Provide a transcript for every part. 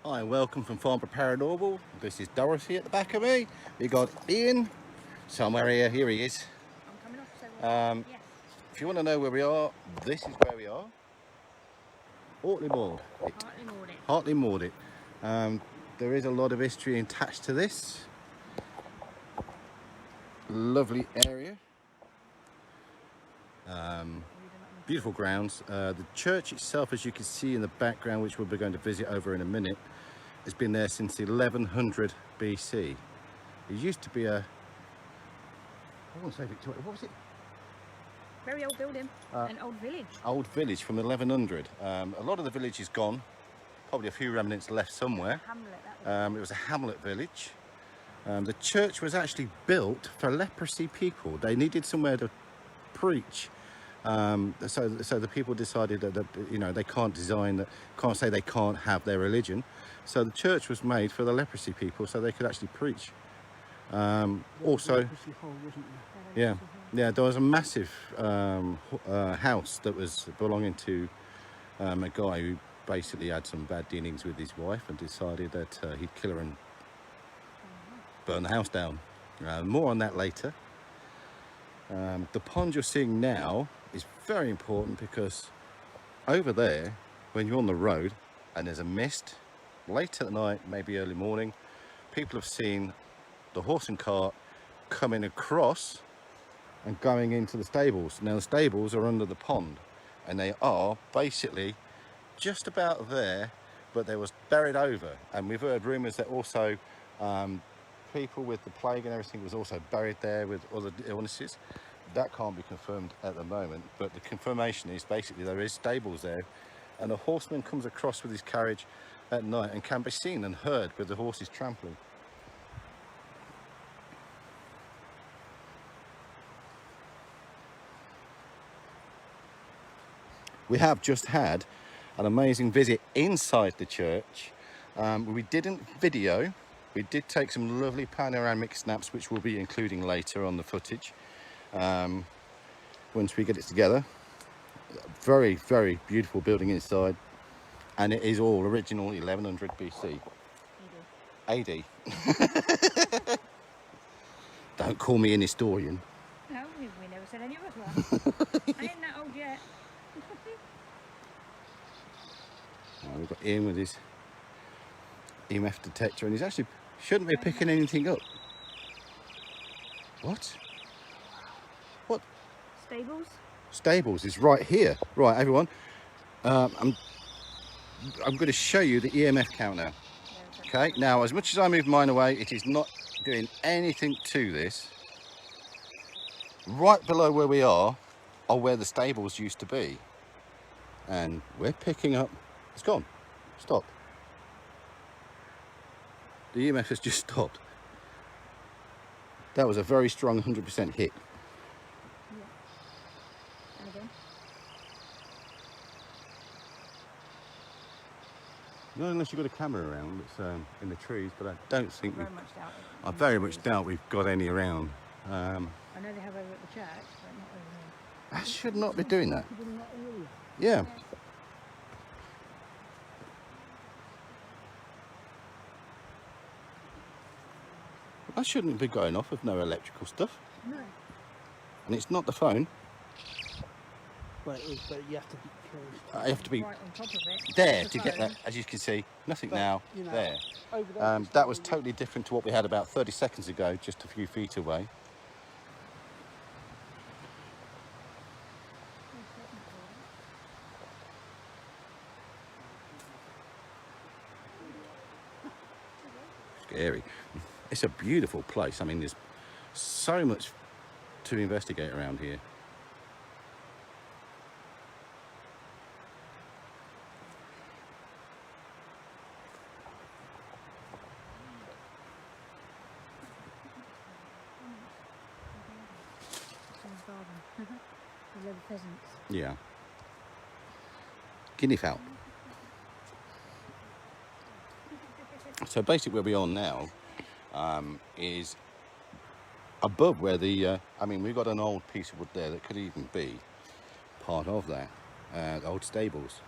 Hi, welcome from Farm Paranormal. This is Dorothy at the back of me. We got Ian somewhere here. Here he is. I'm coming off, so yes. If you want to know where we are, this is where we are. Hartley Mauditt. Hartley Mauditt. Hartley Mauditt. There is a lot of history attached to this. Lovely area. Beautiful grounds. The church itself, as you can see in the background, which we'll be going to visit over in a minute, has been there since 1100 BC. It used to be I won't say Victoria, what was it? Very old building, an old village. Old village from 1100. A lot of the village is gone, probably a few remnants left somewhere. Hamlet, it was a hamlet village. The church was actually built for leprosy people. They needed somewhere to preach. So the people decided that they can't say they can't have their religion. So the church was made for the leprosy people, so they could actually preach. Also, yeah, there was a massive house that was belonging to a guy who basically had some bad dealings with his wife and decided that he'd kill her and burn the house down. More on that later. The pond you're seeing now is very important because over there, when you're on the road and there's a mist, late at night, maybe early morning, people have seen the horse and cart coming across and going into the stables. Now the stables are under the pond and they are basically just about there, but they was buried over. And we've heard rumours that also people with the plague and everything was also buried there with other illnesses. That can't be confirmed at the moment, but the confirmation is basically there is stables there, and a horseman comes across with his carriage at night and can be seen and heard with the horses trampling. We have just had an amazing visit inside the church. We didn't video. We did take some lovely panoramic snaps, which we'll be including later on the footage. Once we get it together. Very, very beautiful building inside, and it is all original 1100 BC. AD. Don't call me an historian. No, we never said any of us were. I ain't that old yet. We've got Ian with his EMF detector, and he's actually shouldn't be picking anything up. What? What? Stables? Stables is right here. Right, everyone. I'm going to show you the EMF count now. Okay, now as much as I move mine away, it is not doing anything to this. Right below where we are where the stables used to be. And we're picking up, it's gone, stop. The EMF has just stopped. That was a very strong 100% hit. Yeah. And again? Not unless you've got a camera around that's in the trees, but I don't think I very much doubt we've got any around. I know they have over at the church, but not over here. I should not be doing that. Yeah. I shouldn't be going off with no electrical stuff. No. And it's not the phone. Well, it is, but you have to be close. I have to be right on top of it. there to get that. As you can see, nothing now, there. That was totally different to what we had about 30 seconds ago, just a few feet away. Scary. It's a beautiful place. I mean, there's so much to investigate around here. The pheasants. Yeah. Guinea fowl. So basically where we are now is above where the, I mean, we've got an old piece of wood there that could even be part of that, old stables,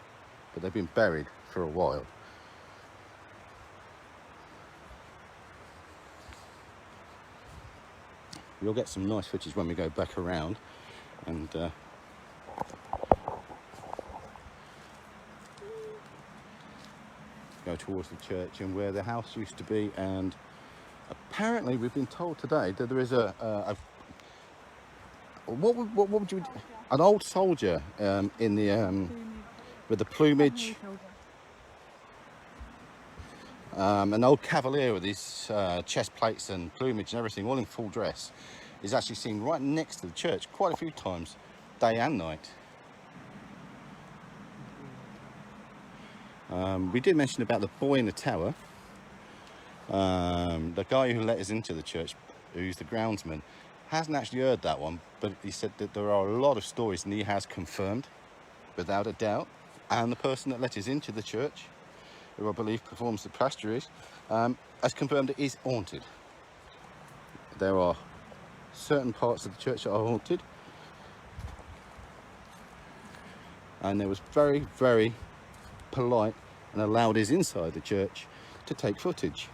but they've been buried for a while. We'll get some nice footage when we go back around and go towards the church and where the house used to be. And apparently we've been told today that there is what would you, an old soldier in the with the plumage, an old cavalier with his chest plates and plumage and everything, all in full dress, is actually seen right next to the church quite a few times, day and night. We did mention about the boy in the tower. The guy who let us into the church, who's the groundsman, hasn't actually heard that one, but he said that there are a lot of stories, and he has confirmed, without a doubt, and the person that let us into the church, who I believe performs the pasturies, has confirmed it is haunted. There are certain parts of the church that are haunted, and there was very, very polite and allowed us inside the church to take footage.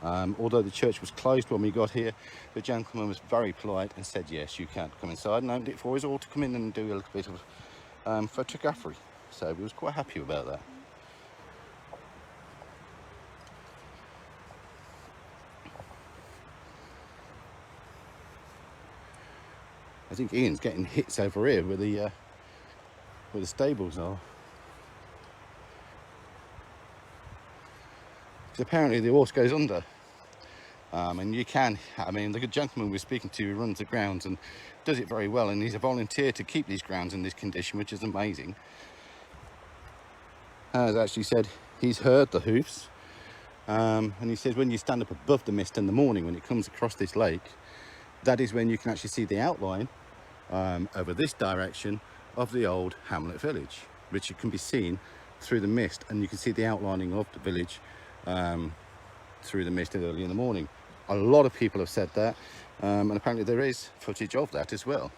Although the church was closed when we got here, the gentleman was very polite and said yes, you can come inside, and opened it for us all to come in and do a little bit of photography. So we was quite happy about that. I think Ian's getting hits over here where the stables are. Because apparently the horse goes under. And you can, I mean, the good gentleman we're speaking to who runs the grounds and does it very well, and he's a volunteer to keep these grounds in this condition, which is amazing. Has actually said he's heard the hoofs, and he says when you stand up above the mist in the morning when it comes across this lake, that is when you can actually see the outline over this direction of the old hamlet village, which can be seen through the mist, and you can see the outlining of the village through the mist early in the morning. A lot of people have said that, and apparently there is footage of that as well.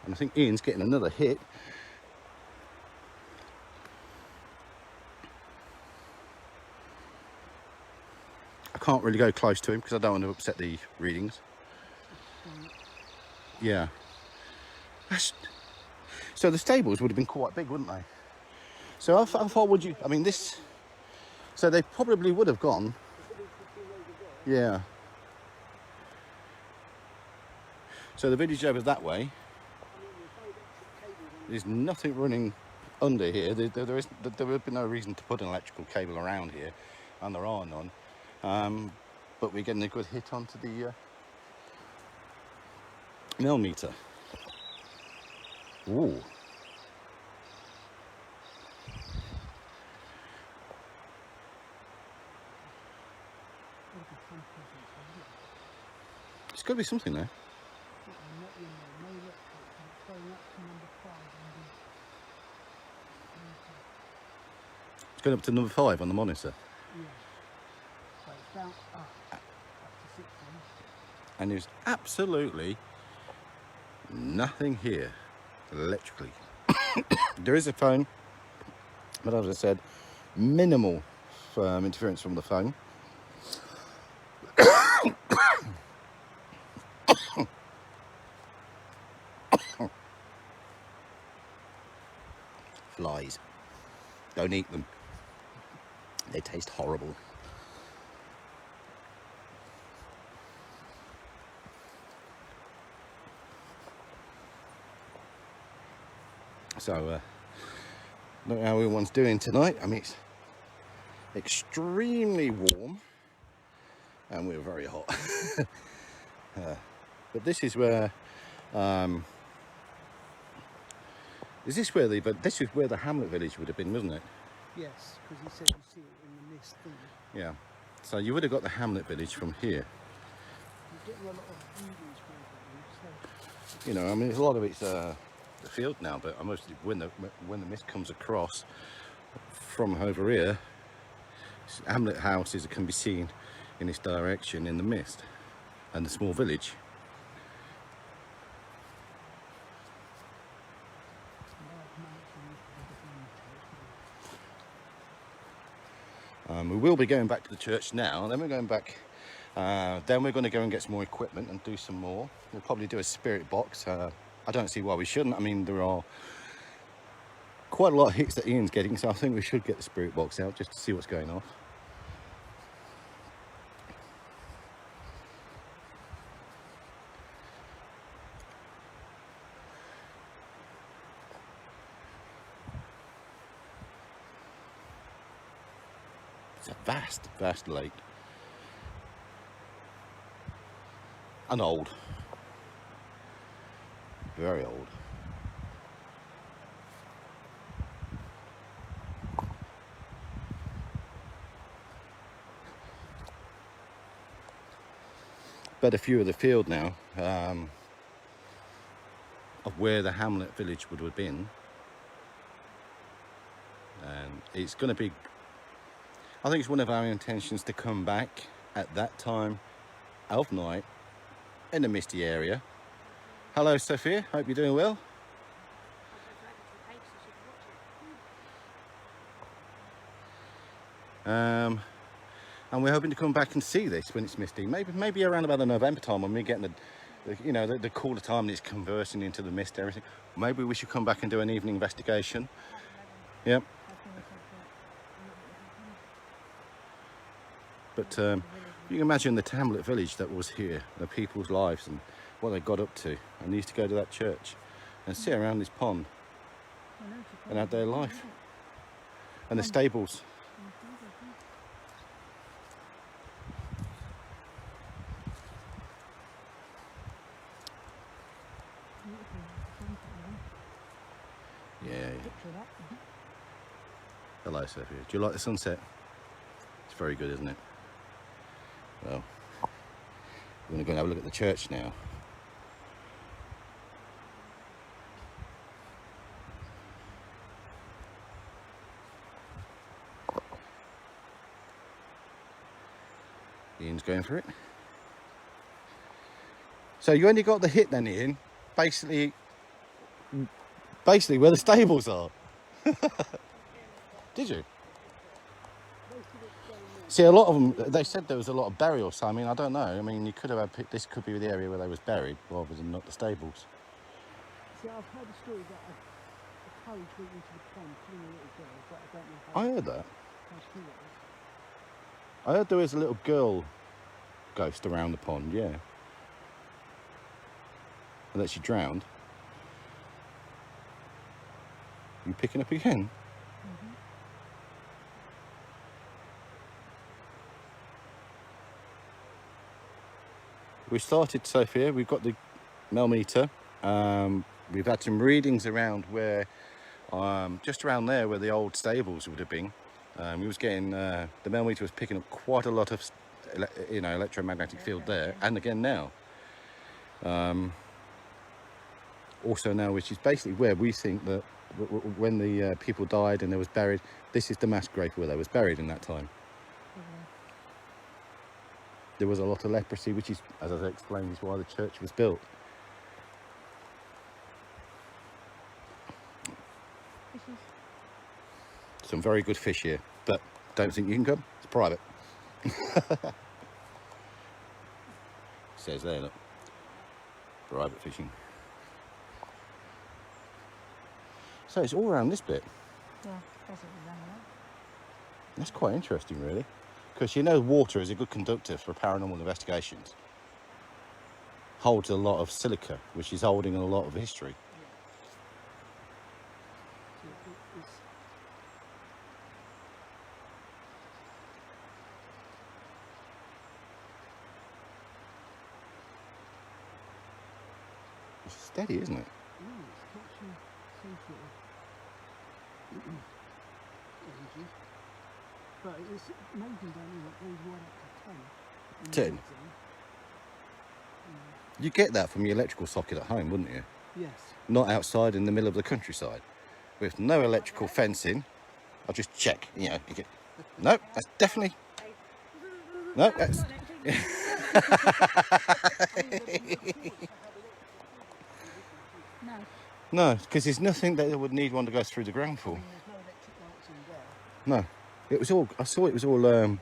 And I think Ian's getting another hit. I can't really go close to him because I don't want to upset the readings. Yeah. So the stables would have been quite big, wouldn't they? So how far would you, I mean this, so they probably would have gone. Yeah. So the village over that way, there's nothing running under here. There would be no reason to put an electrical cable around here, and there are none. But we're getting a good hit onto the millimeter. Ooh. It's got to be something there. It's going up to number 5 on the monitor. Yeah. So it's down up to 16. And there's absolutely nothing here electrically. There is a phone, but as I said, minimal interference from the phone. Flies. Don't eat them. They taste horrible. So, look how everyone's doing tonight. I mean, it's extremely warm, and we're very hot. But this is where, is this where the? But this is where the hamlet village would have been, wasn't it? Yes, because he said you see it in the mist, didn't you? Yeah. So you would have got the hamlet village from here. You're getting a lot of views from it, so. You know, I mean, a lot of it's the field now, but mostly when the mist comes across from over here, hamlet houses can be seen in this direction in the mist, and the small village. We will be going back to the church now, and then we're going back Then we're going to go and get some more equipment and do some more. We'll probably do a spirit box. I don't see why we shouldn't. I mean, there are quite a lot of hits that Ian's getting, so I think we should get the spirit box out just to see what's going on. It's a vast, vast lake. And old. Very old. Better view of the field now, of where the hamlet village would have been. And it's going to be, I think it's one of our intentions to come back at that time of night in the misty area. Hello Sophia, hope you're doing well. And we're hoping to come back and see this when it's misty. Maybe around about the November time when we're getting the cooler time and it's conversing into the mist and everything. Maybe we should come back and do an evening investigation. Yep. But you can imagine the hamlet village that was here, the people's lives and what they got up to. And they used to go to that church and sit around this pond and have their life. And the stables. Yeah. Hello, Sophia. Do you like the sunset? It's very good, isn't it? Well, we're going to go and have a look at the church now. Ian's going for it. So you only got the hit then, Ian, basically where the stables are. Did you? See, a lot of them, they said there was a lot of burial, so I mean, I don't know. I mean, you could have had, this could be the area where they was buried rather than not the stables. See, I've heard a story that a carriage went into the pond killing a little girl, but I don't know how. I heard that. How true it is. I heard there was a little girl ghost around the pond, yeah. And that she drowned. You picking up again? Mm-hmm. We started, Sophia, we've got the meter. We've had some readings around where, just around there where the old stables would have been. We was getting, the meter was picking up quite a lot of, electromagnetic field there, and again now. Also now, which is basically where we think that when the people died and they was buried, this is the mass grave where they was buried in that time. There was a lot of leprosy, which is, as I explained, is why the church was built. Some very good fish here, but don't think you can come. It's private. Says there, look. Private fishing. So it's all around this bit. Yeah, basically around that. That's quite interesting, really. Because you know water is a good conductor for paranormal investigations. Holds a lot of silica, which is holding a lot of history. It's steady, isn't it? It's catching some sort of energy. But it's amazing down here, it goes right up to 10. 10? You get that from your electrical socket at home, wouldn't you? Yes. Not outside in the middle of the countryside. With no electrical fencing. I'll just check, you know. You get... No, that's definitely... No, that's... No. No, because there's nothing that would need one to go through the ground for. There's no electric lights in there. No. It was all... I saw it was all...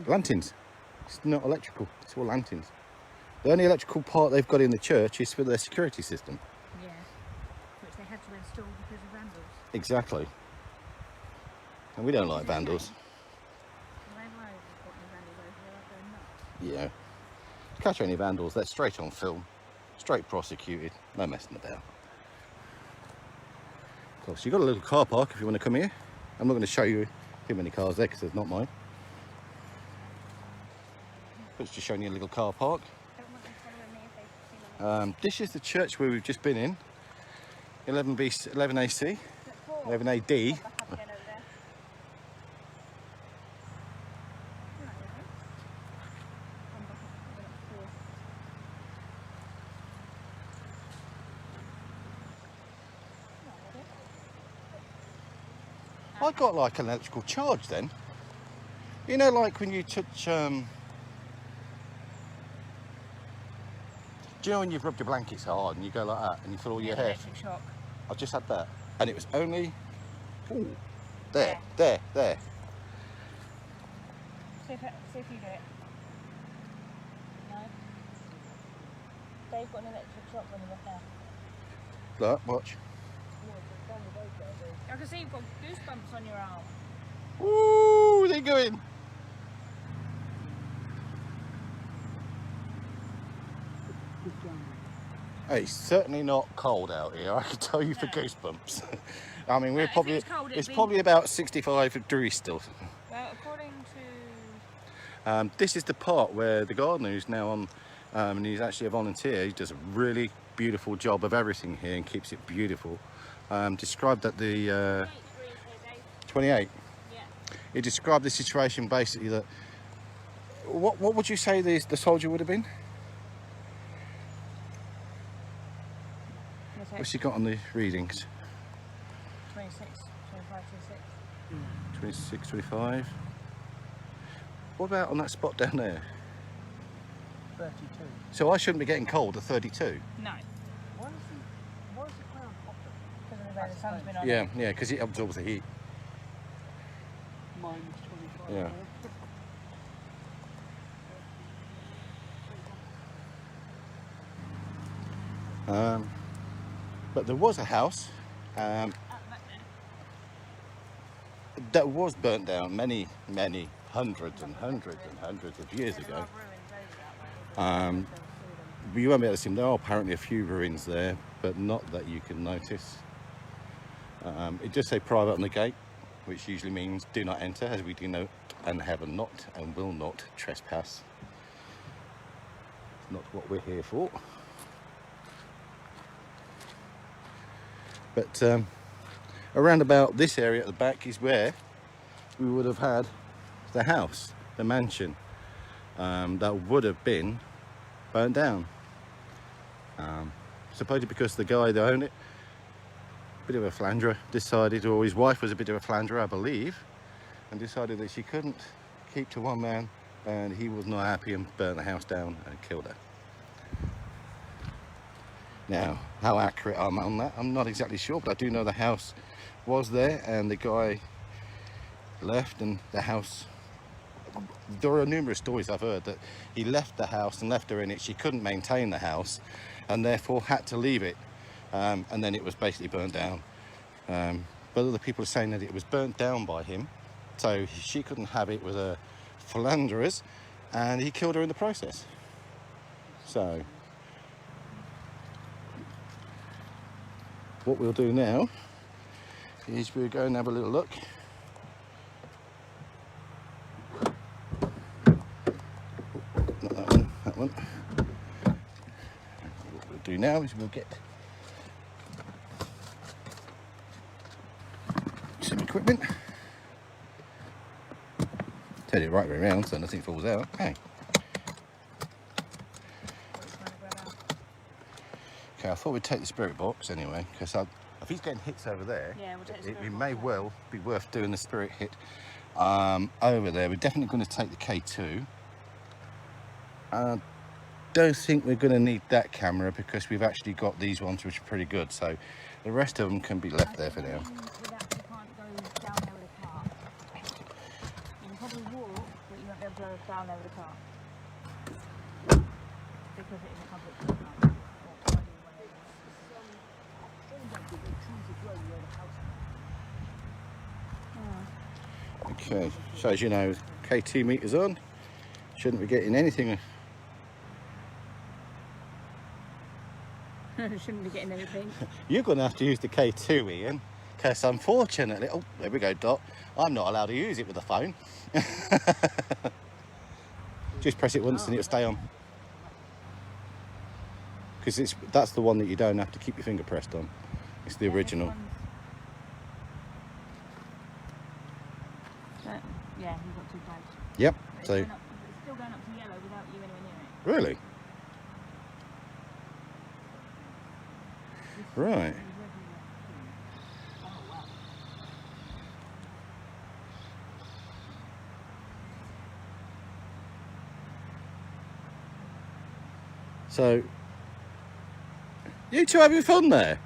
lanterns. It's not electrical, it's all lanterns. The only electrical part they've got in the church is for their security system. Yeah. Which they had to install because of vandals. Exactly. And we don't like vandals. Yeah. Catch any vandals, they're straight on film, straight prosecuted, no messing about. Of course, you've got a little car park if you want to come here. I'm not going to show you too many cars there because there's not mine. But it's just showing you a little car park. This is the church where we've just been in. 11 AC, 11 AD. I got like an electrical charge then. You know, like when you touch, do you know when you've rubbed your blankets hard and you go like that and you feel all your hair? Electric shock. I just had that, and it was only, ooh, there. See if you do it. No. They've got an electric shock when you look out. Look, watch. I can see you've got goosebumps on your arm. Ooh, they're going. Hey, it's certainly not cold out here, I can tell you for goosebumps. I mean, we're probably, it's probably about 65 degrees still. Well, according to... this is the part where the gardener who's now on, and he's actually a volunteer, he does a really beautiful job of everything here and keeps it beautiful. Described that the 28. Yeah. He described the situation basically that what would you say the soldier would have been? What's he got on the readings? 26, 25, 26. 26, 25. What about on that spot down there? 32. So I shouldn't be getting cold at 32. No. Why is the ground hotter? Because of the way the sun's been on. Yeah, yeah, because it absorbs the heat. Minus 25. Yeah. But there was a house that was burnt down many hundreds and hundreds of years ago. You won't be able to see them. There are apparently a few ruins there, but not that you can notice. It does say private on the gate, which usually means do not enter, as we denote and have not and will not trespass. It's not what we're here for. But around about this area at the back is where we would have had the house, the mansion, that would have been burnt down. Supposedly because the guy that owned it, a bit of a flanderer, decided, or his wife was a bit of a flanderer, I believe, and decided that she couldn't keep to one man, and he was not happy and burnt the house down and killed her. Now, how accurate I'm on that, I'm not exactly sure, but I do know the house was there and the guy left, and the house, there are numerous stories I've heard that he left the house and left her in it. She couldn't maintain the house and therefore had to leave it, and then it was basically burnt down. But other people are saying that it was burnt down by him, so she couldn't have it with her philanderers, and he killed her in the process. So what we'll do now is we'll go and have a little look. Not that one, that one. What we'll do now is we'll get some equipment. Turn it right way around so nothing falls out. Okay. Okay, I thought we'd take the spirit box anyway, because if he's getting hits over there, Yeah, we'll take the spirit it box may over. well be worth doing the spirit hit over there. We're definitely going to take the K2. I don't think we're going to need that camera because we've actually got these ones which are pretty good, so the rest of them can be left there for now. You can't go down there with a car. You can probably walk, but you won't be able to go down there with a car. put it in a public park. Okay, so as you know, K2 meters on. Shouldn't be getting anything. Shouldn't be getting anything. You're going to have to use the K2, Ian, because unfortunately, oh, there we go, Dot. I'm not allowed to use it with the phone. Just press it once and it'll stay on. Because that's the one that you don't have to keep your finger pressed on. It's the original. Yeah, you've got 2 flags. Yep. But So it's still going up to yellow without you anywhere near it. really, right. Oh, wow. So you two having fun there?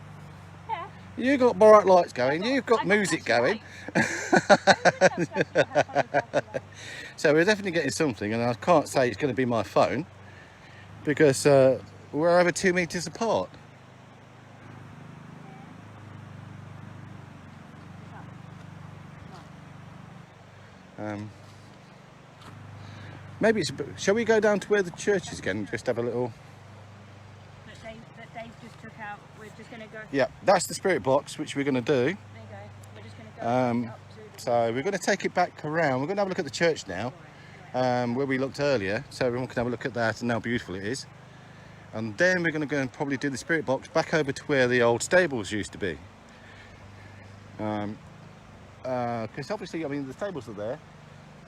Yeah. You got bright lights going. You've got music going. So we're definitely getting something, and I can't say it's going to be my phone because we're over 2 meters apart. Maybe it's. Shall we go down to where the church is again? And just have a little. That Dave just took out. We're just going to go. Yeah, that's the spirit box, which we're going to do. There you go. We're just going to go up to the. So we're going to take it back around. We're going to have a look at the church now, where we looked earlier, so everyone can have a look at that and how beautiful it is. And then we're going to go and probably do the spirit box back over to where the old stables used to be. Because obviously, I mean, the stables are there,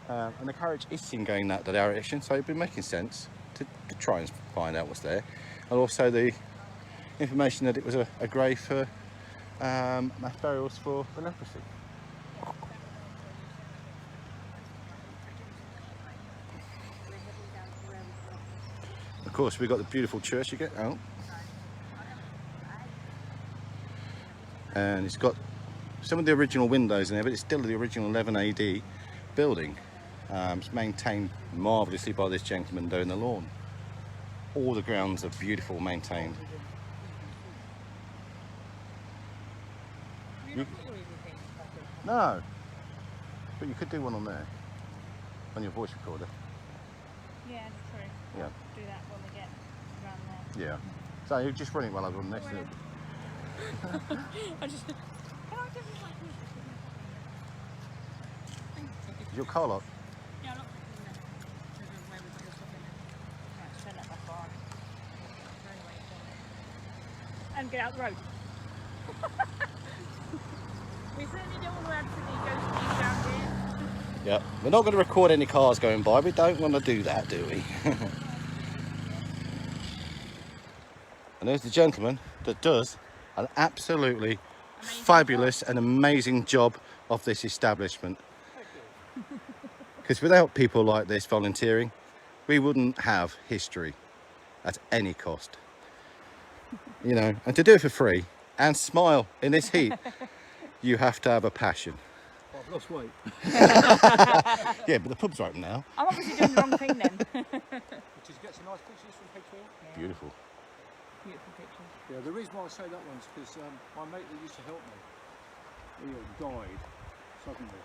and the carriage is seen going that direction, so it'd be making sense to try and find out what's there. And also the information that it was a grave for mass burials for leprosy. Of course, we've got the beautiful church you get out, and it's got some of the original windows in there, but it's still the original 11 AD building. It's maintained marvellously by this gentleman down the lawn. All the grounds are beautiful, maintained. No, but you could do one on there, on your voice recorder. Yeah, true. Yeah. Do that when we get around there. Yeah. So you just run it while I run next to it. I just. Can I give you my keys? Is your car locked? Yeah, I'm not taking that. This is where we put your stuff in there. Right, turn that back on. And get out the road. We certainly don't want to add to the ghosties down here. Yeah. We're not going to record any cars going by. We don't want to do that, do we? And there's the gentleman that does an absolutely fabulous and amazing job of this establishment. Because without people like this volunteering, we wouldn't have history at any cost. You know, and to do it for free and smile in this heat, you have to have a passion. I've lost weight. Yeah, but the pub's open now. I'm obviously doing the wrong thing then. Which is get some nice pictures from Picture. Beautiful. Beautiful pictures. Yeah, the reason why I say that one is because my mate that used to help me, he died suddenly.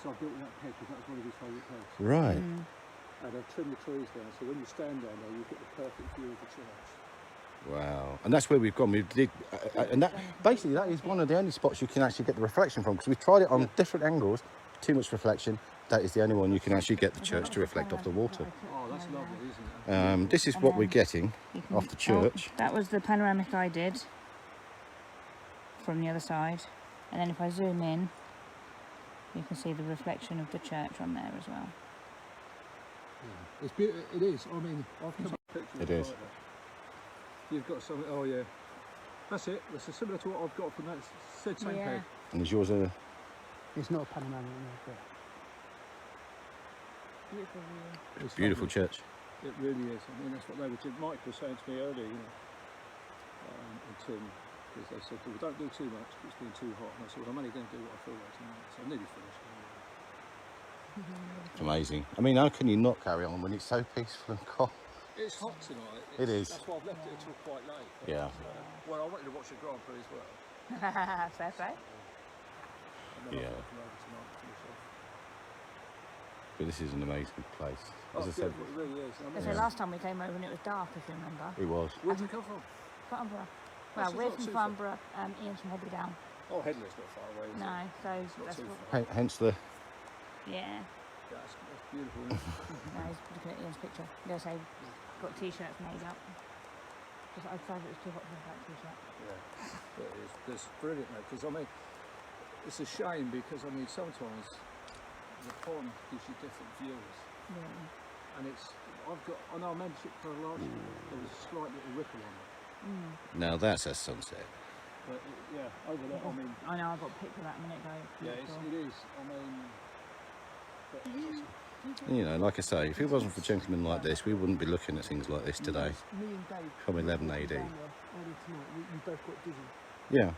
So I built that peg because that was one of his favourite pegs. Right. And I've trimmed the trees down, so when you stand down there, you get the perfect view of the church. Wow. And that's where we've gone. We did, and that basically that is one of the only spots you can actually get the reflection from, because we tried it on different angles. Too much reflection. That is the only one you can actually get the church to reflect off the water. Oh, that's lovely, isn't it? This is what we're getting off the church. That was the panoramic I did from the other side, and then if I zoom in, you can see the reflection of the church on there as well. Yeah. It's beautiful. It is. I mean, I've come up with pictures. It is. Like that. You've got something. Oh yeah, that's it. That's similar to what I've got from that said same peg. And is yours a? It's not a panoramic, but Beautiful view. it's Beautiful lovely. church. It really is. I mean, that's what they were. Mike was saying to me earlier, you know, and Tim, because they said, well, don't do too much, it's been too hot. And I said, well, I'm only going to do what I feel like tonight. So I'm nearly finished. It's amazing. I mean, how can you not carry on when it's so peaceful and calm? It's hot tonight. It is. That's why I've left it until quite late. Yeah. Well, I wanted to watch the Grand Prix as well. Fair play. And then Yeah. I'll come over tonight to finish off. But this is an amazing place. Oh, As I said, beautiful, it really is. I I said last time we came over and it was dark, if you remember. it was. Where'd you come from? Farnborough. Oh, Well, so we're it's from not too far. Farnborough, Ian's from Headley Down. Oh, Headley's not far away, is No, it? so It's not that's too what, far. Hence the. yeah. That's beautiful, isn't it? No, he's looking at Ian's picture. They say got t-shirts made up. Just I decided it was too hot for that t-shirt. Yeah. It is. It's brilliant, mate, because I mean, it's a shame because I mean, sometimes the pond gives you different views. Yeah. And it's, on our membership for last year, there was a slight little ripple on it. Now that's a sunset. But yeah, over there, I mean, I know, I got a picture of that a minute ago. yeah, it is. I mean, but You know, like I say, if it wasn't for gentlemen like this, we wouldn't be looking at things like this today. Me and Dave. From 11 AD. Earlier tonight, we both got dizzy. Yeah.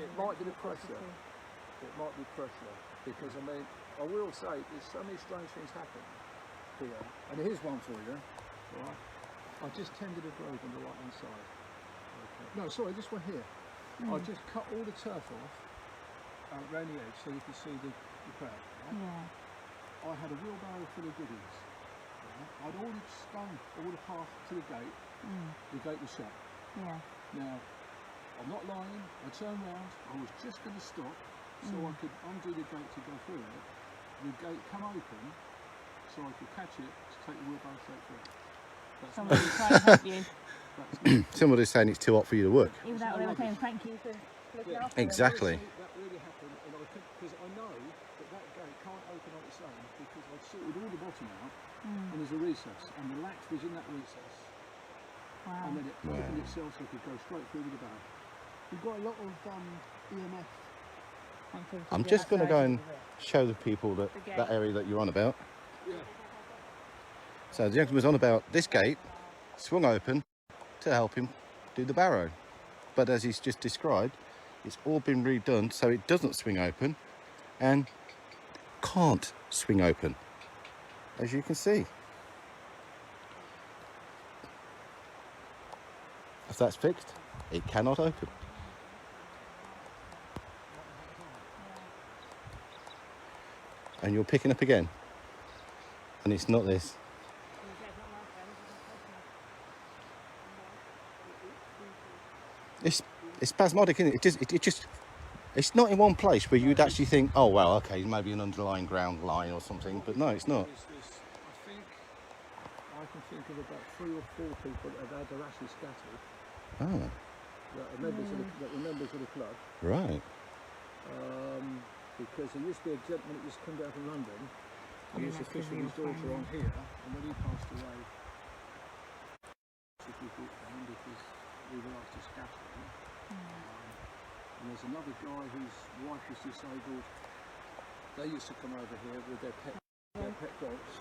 it might be the pressure. It might be pressure because I mean, I will say there's so many strange things happen here. And here's one for you. Right. I just tended a grove on the right hand side. Okay. No, sorry, this one here. I just cut all the turf off around the edge so you can see the crowd. Right? Yeah. I had a wheelbarrow full of goodies. Right? I'd already stung all the path to the gate. The gate was shut. Yeah. Now, I'm not lying. I turned round. I was just going to stop so I could undo the gate to go through it. The gate come open so I could catch it to take the wheelbarrow straight through. That's Someone was trying to help you. Somebody's saying it's too hot for you to work. Even though they were saying thank you for looking after Exactly. That really happened, and I think because I know that gate can't open on its own because I've sorted all the bottom out, and there's a recess, and the latch was in that recess, Wow. and then it opened itself so it could go straight through with the bag. We've got a lot of EMF. I'm just going to go and show the people that area that you're on about. Yeah. So the gentleman was on about this gate, swung open to help him do the barrow. But as he's just described, it's all been redone so it doesn't swing open and can't swing open, as you can see. If that's fixed, it cannot open. And you're picking up again, and it's not this. It's spasmodic, isn't it? It just it's not in one place where you'd actually think, oh well, okay, maybe an underlying ground line or something, but no, it's not. I can think of about 3 or 4 people that have had their ashes scattered. Oh, That were members of the club. right. Because there used to be a gentleman that used to come down from London. He used to fish with his daughter on here, and when he passed away, because we were asked to scatter him. And there's another guy whose wife was disabled. They used to come over here with their pet dogs.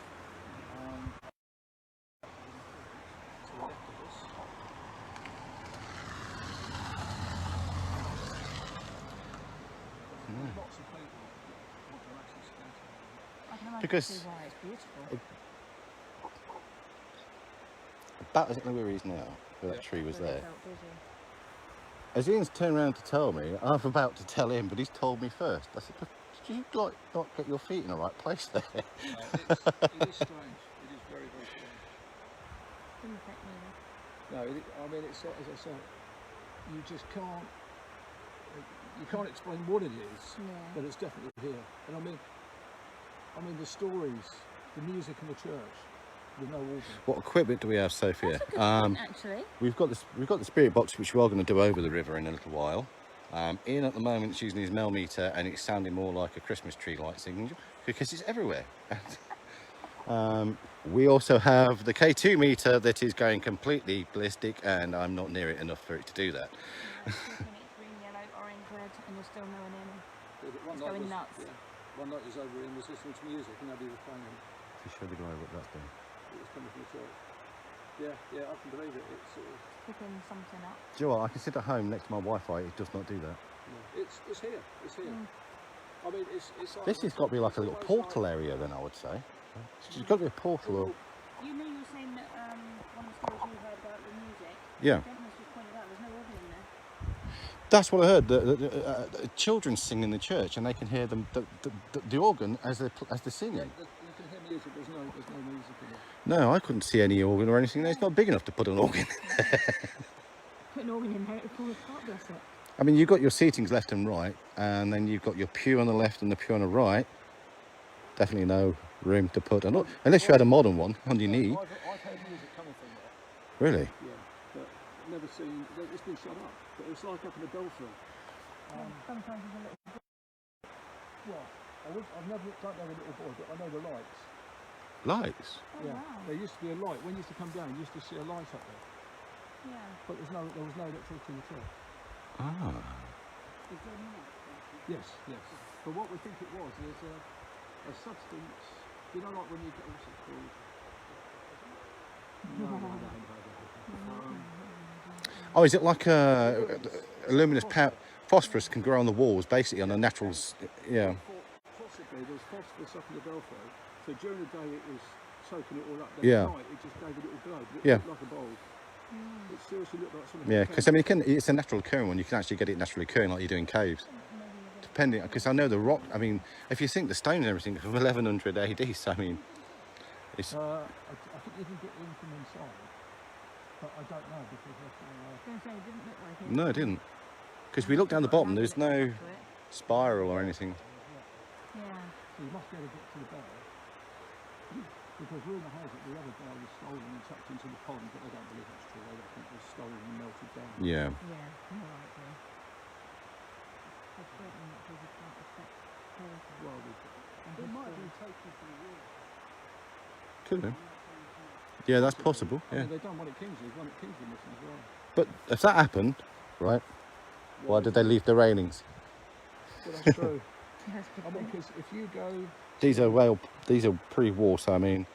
To the left of us. Lots of people want to actually scatter. I can imagine Because- see why it's beautiful. About exactly where he is now, where that tree was Really there. felt dizzy. As Ian's turned around to tell me, I'm about to tell him, but he's told me first. I said, did you not get your feet in the right place there? It is strange. It is very, very strange. Didn't affect me. No, I mean, it's as I said, you just can't. You can't explain what it is, but it's definitely here. And I mean the stories, the music in the church, with no organ. What equipment do we have, Sophia? That's a good point, actually. We've got the spirit box, which we are going to do over the river in a little while. Ian at the moment is using his Mel meter, and it's sounding more like a Christmas tree light signature because it's everywhere. We also have the K2 meter that is going completely ballistic, and I'm not near it enough for it to do that. Green, yellow, orange, red, and you're still nowhere near me. One It's night going was, nuts. yeah, one night was over and was listening to music and nobody was playing it. To show the guy what that's doing. It was coming from the church. Yeah, I can believe it. It's sort of, Picking something up. Do you know what? I can sit at home next to my Wi-Fi. It does not do that. yeah, it's here. It's here. I mean, it's like, This has got to be like a little portal area, then I would say. It's got to be a portal. Or... You know, you were saying that one of the stories you heard about the music. Yeah. Gentleman's just pointed out there's no organ in there. That's what I heard. The children sing in the church, and they can hear the organ as they're singing. You can hear music, there's no music in it. No, I couldn't see any organ or anything. It's not big enough to put an organ. Put an organ in there, it'll fall apart, bless it. I mean, you've got your seatings left and right, and then you've got your pew on the left and the pew on the right. Definitely no room to put an organ, unless you had a modern one on your knee. I've heard music coming from there. Really? Yeah, but never seen. It's been shut up. But it's like up in the belfry. Sometimes there's a little... Well, I've never don't know the little boy, but I know the lights. Lights? Oh, Yeah, wow. there used to be a light. When you used to come down, you used to see a light up there. Yeah. But there was no electricity at all. Ah. Is there not? Yes, yes. But what we think it was is a substance. You know, like when you get what's it called? No. Oh, is it like a luminous phosphorus can grow on the walls, basically on a natural? Yeah. Possibly there was phosphorus up in the belfry. So during the day it was soaking it all up. Then Yeah. at night it just gave a little glow. It Yeah. looked like a bulb. It seriously looked like something. Yeah, because I mean, it's a natural occurring one. You can actually get it naturally occurring like you do in caves. Depending, because I know the rock. I mean, if you think the stone and everything from 1100 AD, so I mean, it's I think you can get in from inside, but I don't know because I was going to say, it didn't look like it. no, it didn't. Because we look down the bottom, there's no spiral or anything. Yeah. so you must be able to get to the bell. Because we're in the house that the other bell was stolen and tucked into the pond, but they don't believe that's true. They don't think it was stolen and melted down. Yeah. Yeah, more likely. That's certainly not because you can't affect heritage. Well, it might have been taken from the war. Could be. Yeah, that's possible. I Yeah. mean, they've done one at Kingsley, one at Kingsley missing as well. But if that happened, right, why did they leave the railings? Well, that's true. That's a good I mean, point. because if you go... These are pre-war, so I mean,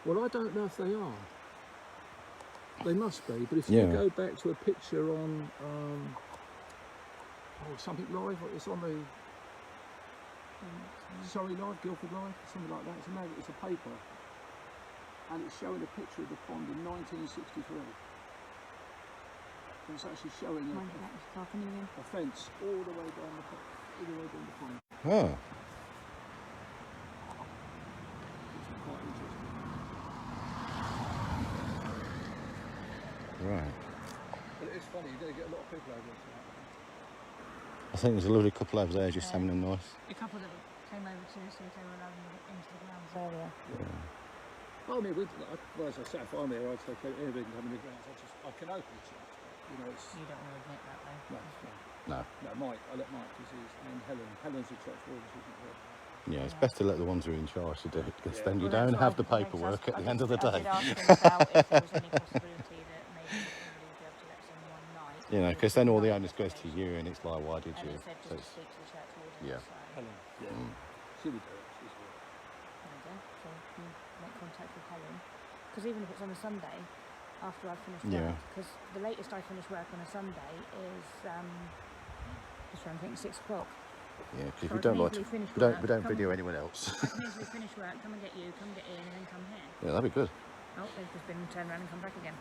Well, I don't know if they are. They must be, but if you Yeah. go back to a picture on something live, it's on the Surrey Live, Guildford Live, something like that. It's a paper, and it's showing a picture of the pond in 1963. And it's actually showing Mind you, that was Parkinonian. a fence all the way down the pond. oh, It's quite interesting. right. But it is funny, you're going to get a lot of people over there. I think there's a lovely couple over there just having a nice. A couple that came over to see if they were allowed into the grounds earlier. Well, I mean, as I said, if I'm here, I'd say, anybody can come in the grounds. I can open it. You know, it's... You don't want to admit that though. No. No, Mike. I let Mike because and Helen. Helen's the church warden, isn't her? Yeah, it's best to let the ones who are in charge to do it, because then you Well, don't that's have what the I paperwork asked- at the end of the I day. did ask him about if there was any possibility that maybe somebody would be able to let someone night. You know, because then all the onus goes to you, and it's like, why did And you? he said So just to it's- speak to the church warden. Yeah. So, Helen. Yeah. She would do it. She's good. there you go. So you make contact with Helen. Because even if it's on a Sunday, after I've finished Yeah. work, because the latest I finish work on a Sunday is, just trying to think, 6 o'clock. Yeah, because So we I don't can like easily finish we don't work, we don't come- video anyone else. I can easily finish work, come and get you, come get in, and then come here. Yeah, that'd be good. Oh, they've just been turned around and come back again.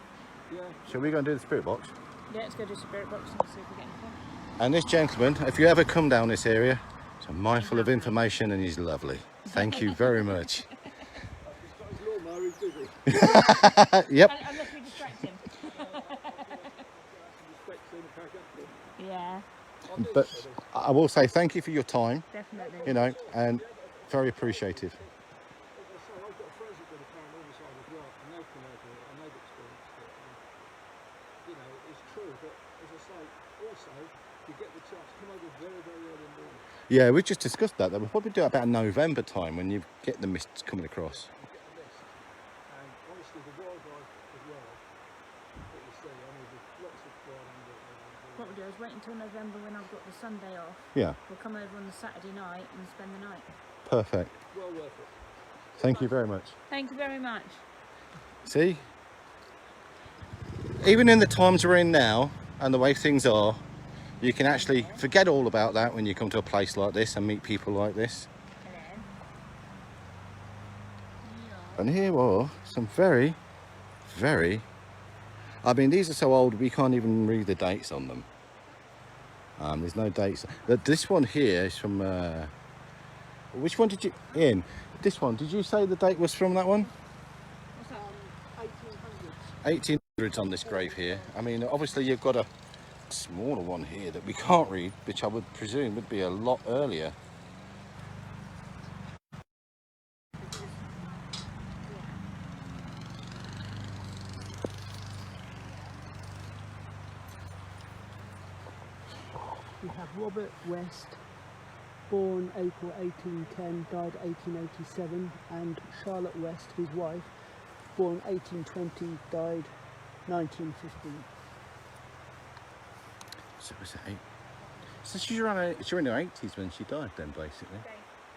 Yeah. Shall we go and do the spirit box? Yeah, let's go do spirit box and see if we get anything. And this gentleman, if you ever come down this area, he's mindful of information and he's lovely. Thank you very much. He's got his lawnmower. He's busy. Yep. Unless we distract him. Yeah, But I will say thank you for your time, definitely. you know, and very appreciative. I've got friends who've got a paranormal side as well, and they've come over it and they've experienced it. And, you know, it's true, but as I say, also, you get the chance to come over very, very early in the morning. Yeah, we just discussed that. We'll probably do it about November time when you get the mists coming across. You get the mist. And honestly, the wildlife as well, that you see, I mean, there's lots of wildlife. What we'll do is wait until November when I've got the Sunday off. Yeah, We'll come over on the Saturday night and spend the night. perfect. Well worth it. Thank you very much. Thank you very much. See, even in the times we're in now and the way things are, you can actually forget all about that when you come to a place like this and meet people like this. Hello. And here are some very, very... I mean, these are so old we can't even read the dates on them. There's no dates. This one here is from... which one did you... Ian, this one, did you say the date was from that one? What's that? 1800s. 1800s on this grave here. I mean, obviously you've got a smaller one here that we can't read, which I would presume would be a lot earlier. We have Robert West, born April 1810, died 1887, and Charlotte West, his wife, born 1820, died 1915. So was it 8? So she's in her 80s when she died then, basically.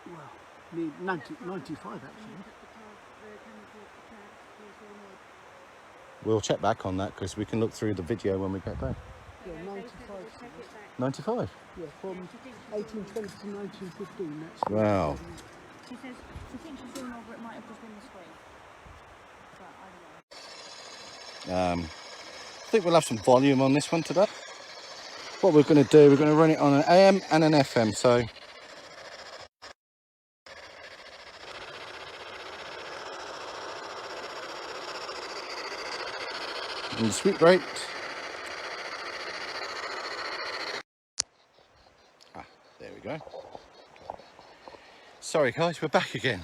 Well, 95 actually. We'll check back on that because we can look through the video when we get back. Yeah, 95. 95? Yeah, from 1820 to 1915. That's Wow. She says she thinks she's seen over it might have just been the screen. But I don't know. I think we'll have some volume on this one today. What we're going to do, we're going to run it on an AM and an FM, so... And the sweet rate. There we go. Sorry guys, we're back again.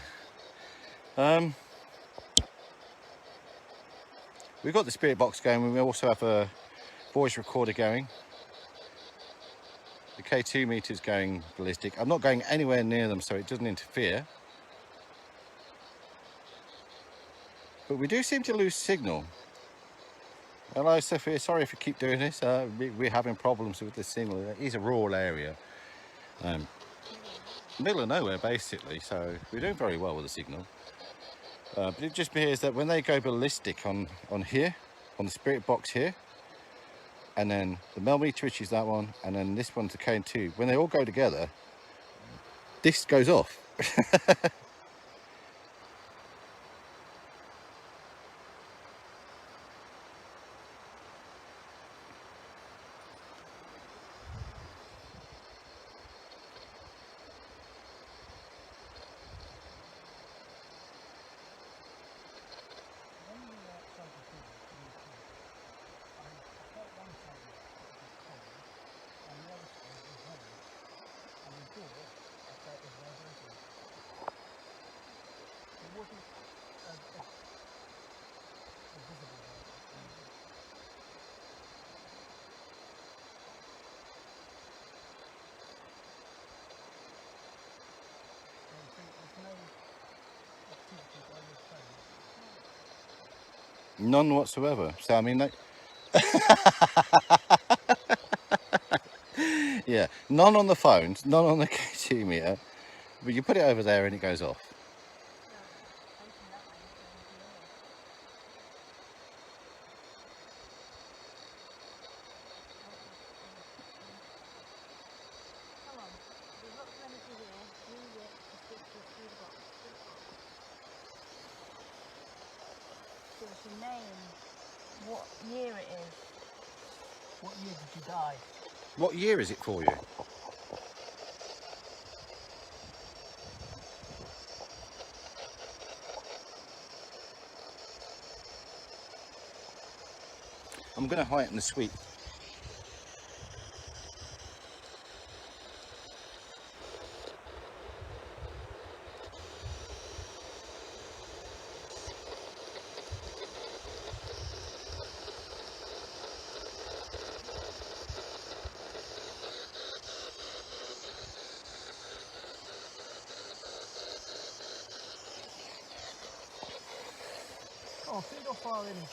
We've got the spirit box going. We also have a voice recorder going. The K2 meter's going ballistic. I'm not going anywhere near them so it doesn't interfere. But we do seem to lose signal. Hello Sophia, sorry if you keep doing this. We're having problems with the signal. It is a rural area. Middle of nowhere basically, so we're doing very well with the signal. But it just appears that when they go ballistic on here, on the spirit box here, and then the mel meter, which is that one, and then this one's the K2, when they all go together, this goes off. None whatsoever. So I mean, they... yeah, none on the phones, none on the K2 meter, but you put it over there and it goes off. What year it is. What year did you die? What year is it for you? I'm going to heighten the sweep. Oh, feed off our energy.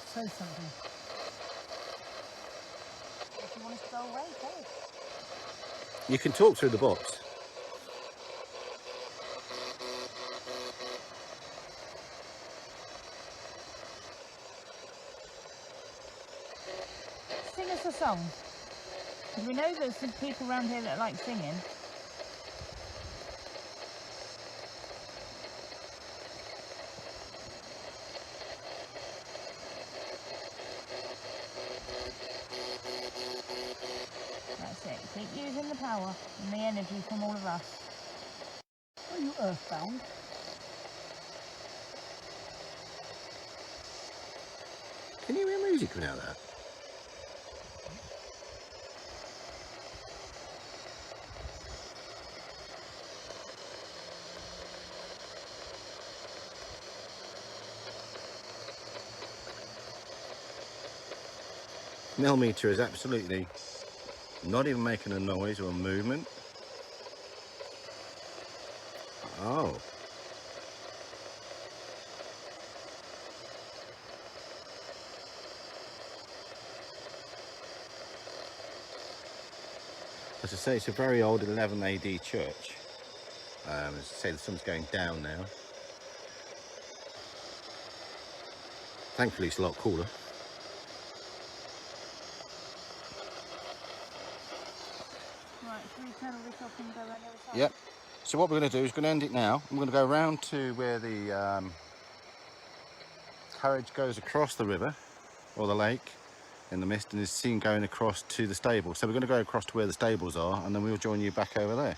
Say something. If you want us to go away, go. You can talk through the box. Sing us a song. Because we know there's some people around here that like singing. power and the energy from all of us. Are you earthbound? Can you hear music coming out of that? Millimeter is absolutely not even making a noise or a movement. Oh. As I say, it's a very old 11 AD church. As I say, the sun's going down now. Thankfully, it's a lot cooler. Right, should we turn all this off and go around the other side? Yep. So what we're going to do is going to end it now. I'm going to go around to where the carriage goes across the river or the lake in the mist and is seen going across to the stable. So we're going to go across to where the stables are and then we'll join you back over there.